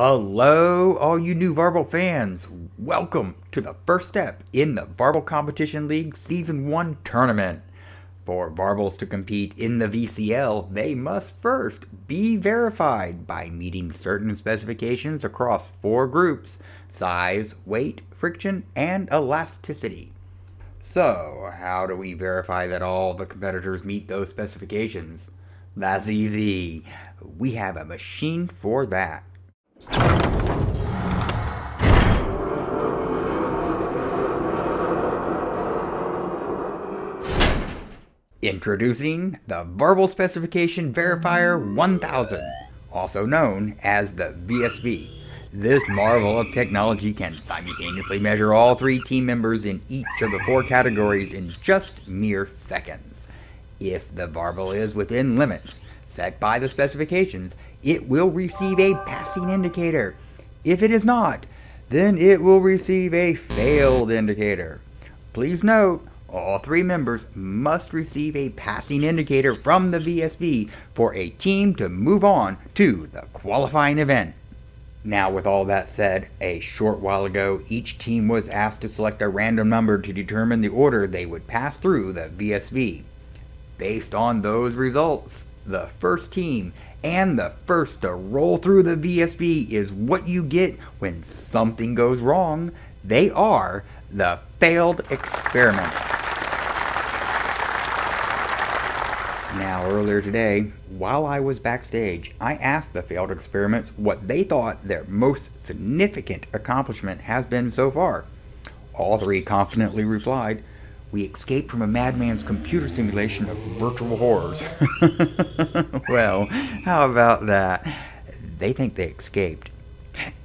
Hello, all you new Varble fans. Welcome to the first step in the Varble Competition League Season 1 tournament. For Varbles to compete in the VCL, they must first be verified by meeting certain specifications across 4 groups: size, weight, friction, and elasticity. So, how do we verify that all the competitors meet those specifications? That's easy. We have a machine for that. Introducing the Varble Specification Verifier 1000, also known as the VSV. This marvel of technology can simultaneously measure all 3 team members in each of the 4 categories in just mere seconds. If the Varble is within limits set by the specifications, it will receive a passing indicator. If it is not, then it will receive a failed indicator. Please note, all 3 members must receive a passing indicator from the VSV for a team to move on to the qualifying event. Now, with all that said, a short while ago, each team was asked to select a random number to determine the order they would pass through the VSV. Based on those results, the first team and the first to roll through the VSV is what you get when something goes wrong. They are the failed experiments. Now, earlier today, while I was backstage, I asked the failed experiments what they thought their most significant accomplishment has been so far. All 3 confidently replied, "We escaped from a madman's computer simulation of virtual horrors." Well, how about that? They think they escaped.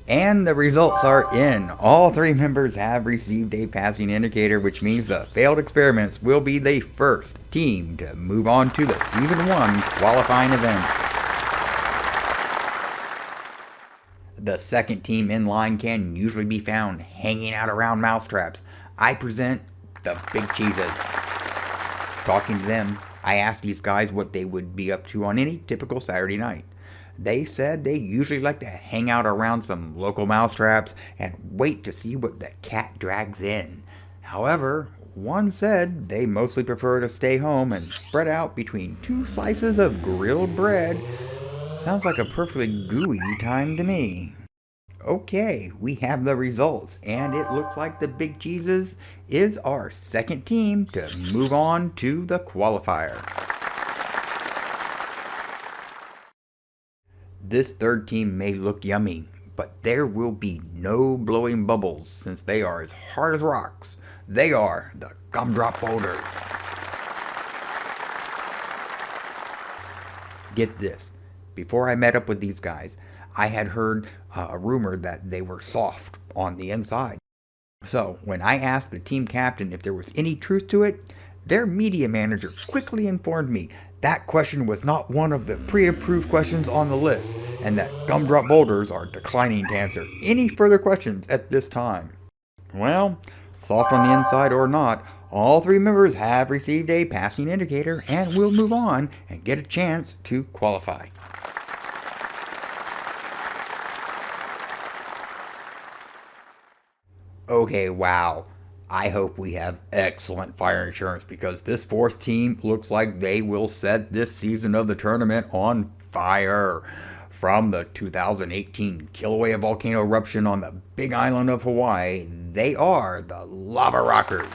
And the results are in. All 3 members have received a passing indicator, which means the failed experiments will be the first team to move on to the Season 1 qualifying event. The second team in line can usually be found hanging out around mousetraps. I present the Big Cheeses. Talking to them, I asked these guys what they would be up to on any typical Saturday night. They said they usually like to hang out around some local mousetraps and wait to see what the cat drags in. However, one said they mostly prefer to stay home and spread out between 2 slices of grilled bread. Sounds like a perfectly gooey time to me. Okay, we have the results, and it looks like the Big Cheeses is our second team to move on to the qualifier. This third team may look yummy, but there will be no blowing bubbles since they are as hard as rocks. They are the Gumdrop Boulders. Get this, before I met up with these guys, I had heard a rumor that they were soft on the inside. So when I asked the team captain if there was any truth to it, their media manager quickly informed me that question was not one of the pre-approved questions on the list, and that Gumdrop Boulders are declining to answer any further questions at this time. Well, soft on the inside or not, all 3 members have received a passing indicator and will move on and get a chance to qualify. Okay, wow. I hope we have excellent fire insurance because this 4th team looks like they will set this season of the tournament on fire. From the 2018 Kilauea volcano eruption on the Big Island of Hawaii, they are the Lava Rockers.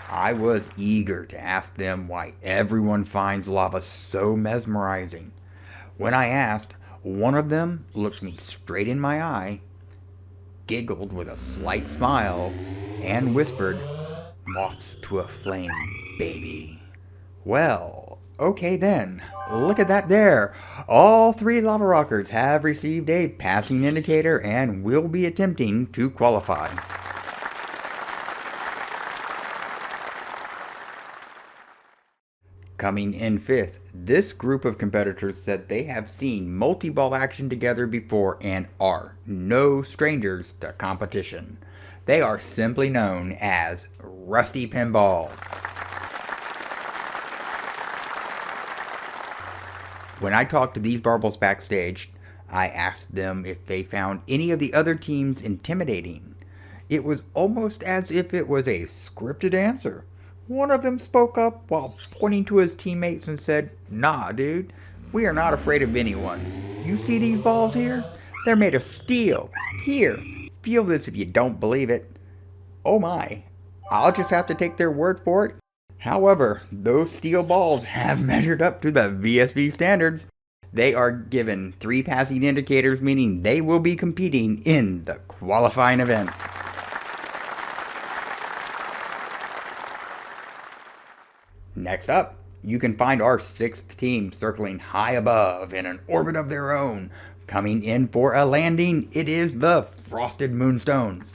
I was eager to ask them why everyone finds lava so mesmerizing. When I asked, one of them looked me straight in my eye, giggled with a slight smile, and whispered, "Moths to a flame, baby." Well, okay then, look at that there. All 3 Lava Rockers have received a passing indicator and will be attempting to qualify. Coming in 5th, this group of competitors said they have seen multi-ball action together before and are no strangers to competition. They are simply known as Rusty Pinballs. When I talked to these Barbles backstage, I asked them if they found any of the other teams intimidating. It was almost as if it was a scripted answer. One of them spoke up while pointing to his teammates and said, "Nah, dude, we are not afraid of anyone. You see these balls here? They're made of steel. Here, feel this if you don't believe it." Oh my, I'll just have to take their word for it. However, those steel balls have measured up to the VSV standards. They are given 3 passing indicators, meaning they will be competing in the qualifying event. Next up, you can find our 6th team circling high above in an orbit of their own. Coming in for a landing, it is the Frosted Moonstones.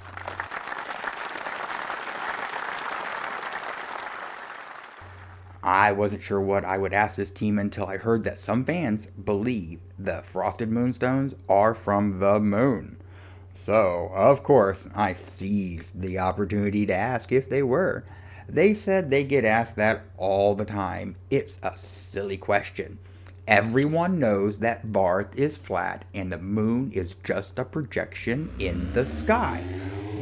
I wasn't sure what I would ask this team until I heard that some fans believe the Frosted Moonstones are from the moon. So, of course, I seized the opportunity to ask if they were. They said they get asked that all the time. It's a silly question. Everyone knows that Varth is flat and the moon is just a projection in the sky.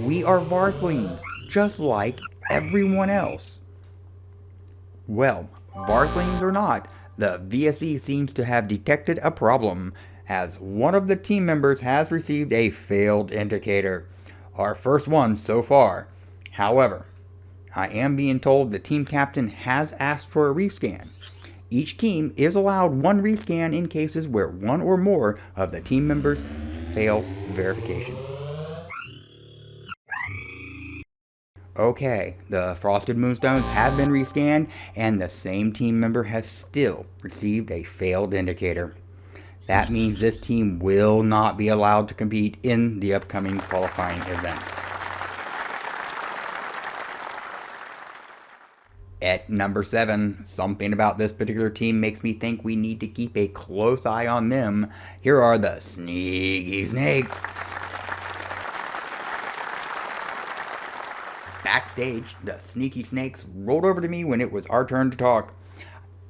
We are Varthlings, just like everyone else. Well, Varthlings or not, the VSV seems to have detected a problem, as one of the team members has received a failed indicator. Our first one so far. However, I am being told the team captain has asked for a rescan. Each team is allowed one rescan in cases where one or more of the team members fail verification. Okay, the Frosted Moonstones have been rescanned, and the same team member has still received a failed indicator. That means this team will not be allowed to compete in the upcoming qualifying event. At number 7, something about this particular team makes me think we need to keep a close eye on them. Here are the Sneaky Snakes. Backstage, the Sneaky Snakes rolled over to me when it was our turn to talk,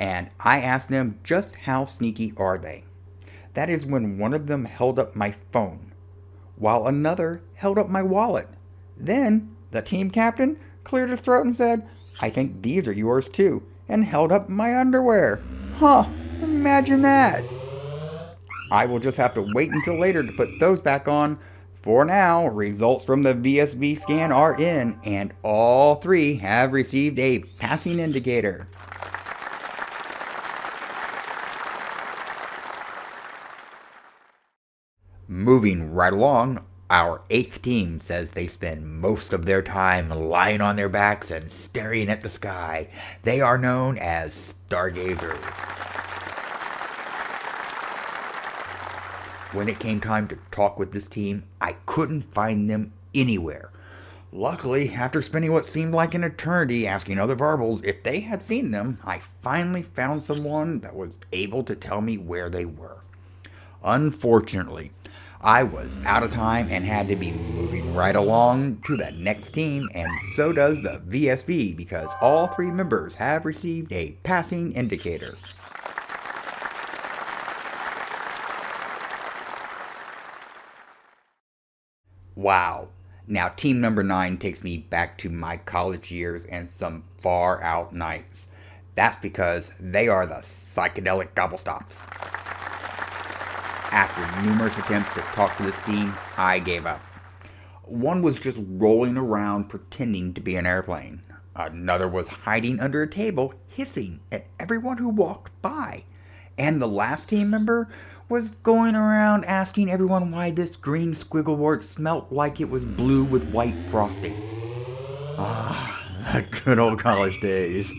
and I asked them just how sneaky are they. That is when one of them held up my phone, while another held up my wallet. Then the team captain cleared his throat and said, "I think these are yours too," and held up my underwear. Huh, imagine that. I will just have to wait until later to put those back on. For now, results from the VSV scan are in, and all 3 have received a passing indicator. Moving right along, our 8th team says they spend most of their time lying on their backs and staring at the sky. They are known as stargazers. When it came time to talk with this team, I couldn't find them anywhere. Luckily, after spending what seemed like an eternity asking other Varbles if they had seen them, I finally found someone that was able to tell me where they were. Unfortunately, I was out of time and had to be moving right along to the next team, and so does the VSV, because all 3 members have received a passing indicator. Wow. Now, team number 9 takes me back to my college years and some far out nights. That's because they are the Psychedelic Gobblestops. After numerous attempts to talk to this team, I gave up. One was just rolling around pretending to be an airplane. Another was hiding under a table, hissing at everyone who walked by. And the last team member was going around asking everyone why this green squigglewort smelt like it was blue with white frosting. Ah, the good old college days.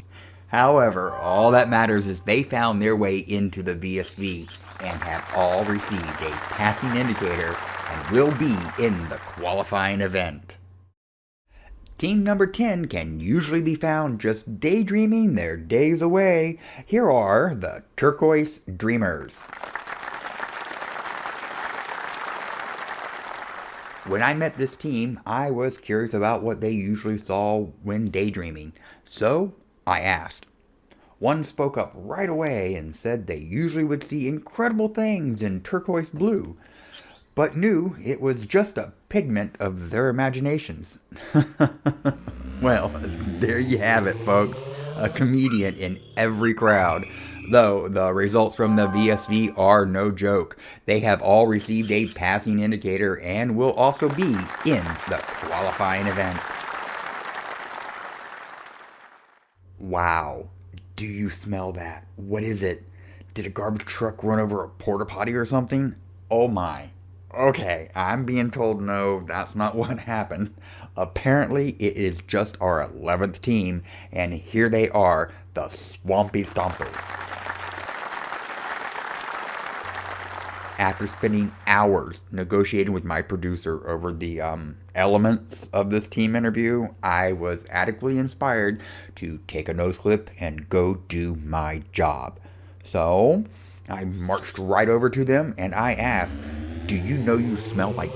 However, all that matters is they found their way into the VSV and have all received a passing indicator and will be in the qualifying event. Team number 10 can usually be found just daydreaming their days away. Here are the Turquoise Dreamers. When I met this team, I was curious about what they usually saw when daydreaming. So I asked, One spoke up right away and said they usually would see incredible things in turquoise blue, but knew it was just a pigment of their imaginations. Well, there you have it, folks. A comedian in every crowd. Though the results from the VSV are no joke. They have all received a passing indicator and will also be in the qualifying event. Wow. Do you smell that? What is it? Did a garbage truck run over a porta potty or something? Oh my. Okay, I'm being told no, that's not what happened. Apparently, it is just our 11th team, and here they are, the Swampy Stompers. After spending hours negotiating with my producer over the elements of this team interview, I was adequately inspired to take a nose clip and go do my job. So, I marched right over to them and I asked, "Do you know you smell like?"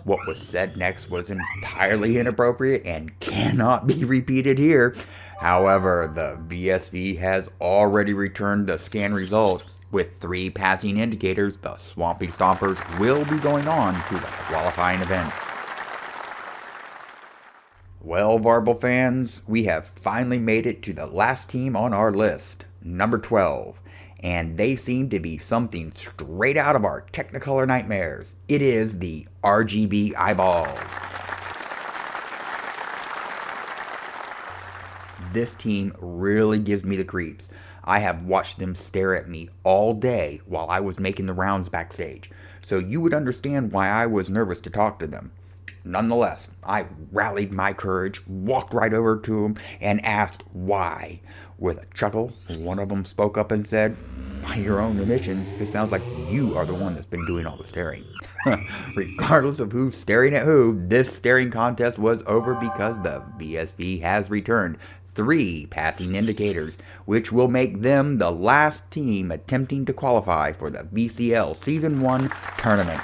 What was said next was entirely inappropriate and cannot be repeated here. However, the VSV has already returned the scan result. With 3 passing indicators, the Swampy Stompers will be going on to the qualifying event. Well, Varble fans, we have finally made it to the last team on our list, number 12. And they seem to be something straight out of our Technicolor nightmares. It is the RGB Eyeballs. This team really gives me the creeps. I have watched them stare at me all day while I was making the rounds backstage, so you would understand why I was nervous to talk to them. Nonetheless, I rallied my courage, walked right over to them, and asked why. With a chuckle, one of them spoke up and said, "By your own admissions, it sounds like you are the one that's been doing all the staring." Regardless of who's staring at who, this staring contest was over because the VSV has returned 3 passing indicators, which will make them the last team attempting to qualify for the VCL Season 1 tournament.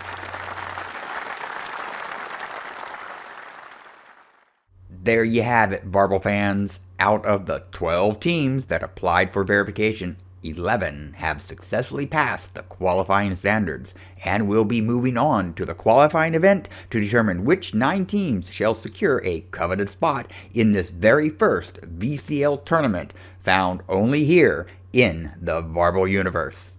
There you have it, Varble fans. Out of the 12 teams that applied for verification, 11 have successfully passed the qualifying standards and will be moving on to the qualifying event to determine which 9 teams shall secure a coveted spot in this very first VCL tournament found only here in the Varble universe.